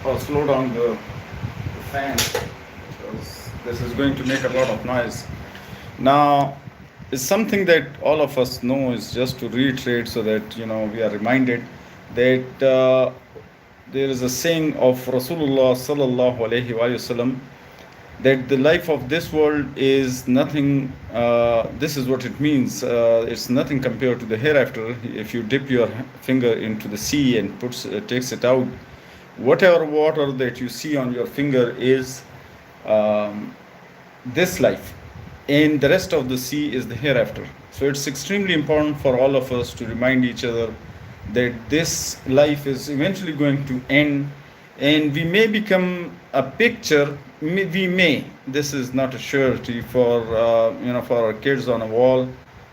Or slow down the fan because this is going to make a lot of noise. Now, it's something that all of us know is just to reiterate so that we are reminded that there is a saying of Rasulullah sallallahu alaihi wasallam that the life of this world is nothing. This is what it means. It's nothing compared to the hereafter. If you dip your finger into the sea and takes it out, whatever water that you see on your finger is um, this life, and the rest of the sea is the hereafter. So it's extremely important for all of us to remind each other that this life is eventually going to end, and we may become a picture. We may. This is not a surety for for our kids on a wall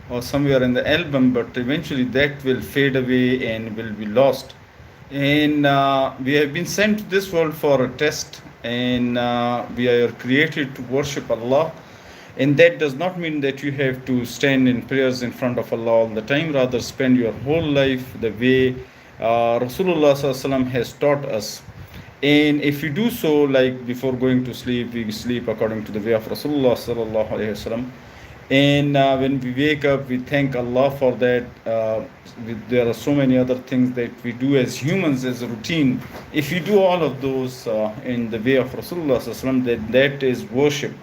or somewhere in the album, but eventually that will fade away and will be lost. And we have been sent to this world for a test, and we are created to worship Allah. And that does not mean that you have to stand in prayers in front of Allah all the time. Rather, spend your whole life the way Rasulullah Sallallahu has taught us. And if you do so, like before going to sleep, we sleep according to the way of Rasulullah Sallallahu Alaihi Wasallam. And when we wake up, we thank Allah for that. There are so many other things that we do as humans as a routine. If you do all of those in the way of Rasulullah Sallallahu, that is worship.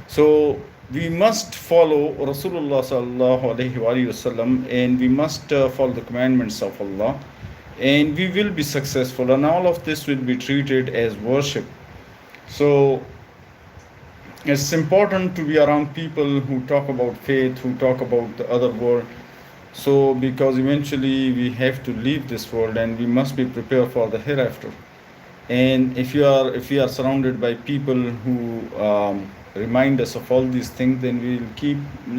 So we must follow Rasulullah sallallahu alaihi wasallam, and we must follow the commandments of Allah, and we will be successful. And all of this will be treated as worship. So it's important to be around people who talk about faith, who talk about the other world. So because eventually we have to leave this world, and we must be prepared for the hereafter. And if we are surrounded by people who remind us of all these things, then we will keep,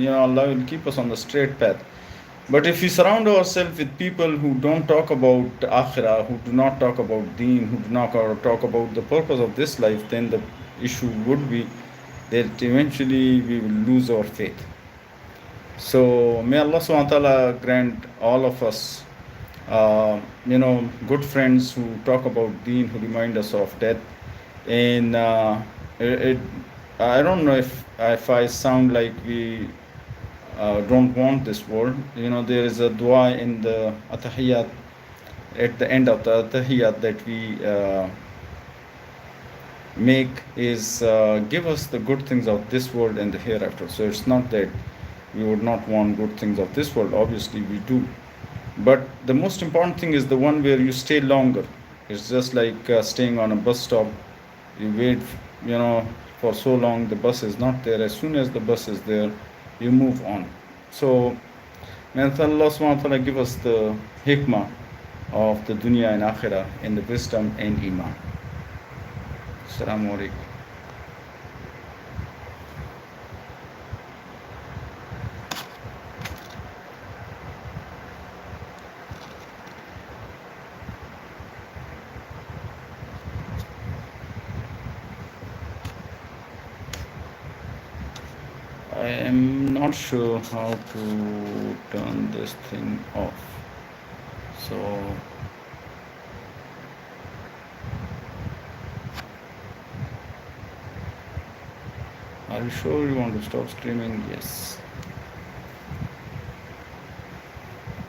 Allah will keep us on the straight path. But if we surround ourselves with people who don't talk about akhirah, who do not talk about deen, who do not talk about the purpose of this life, then the issue would be that eventually we will lose our faith. So may Allah subhanahu wa ta'ala grant all of us good friends who talk about deen, who remind us of death. And I don't know if I sound like we don't want this world. There is a dua in the Atahiyat, at the end of the Atahiyat, that we make is give us the good things of this world and the hereafter. So it's not that we would not want good things of this world. Obviously we do. But the most important thing is the one where you stay longer. It's just like staying on a bus stop. You wait, for so long, the bus is not there. As soon as the bus is there, you move on. So may Allah subhanahu wa ta'ala give us the hikmah of the dunya and akhirah, and the wisdom and iman. Assalamu alaikum. I am not sure how to turn this thing off. So are you sure you want to stop streaming? Yes.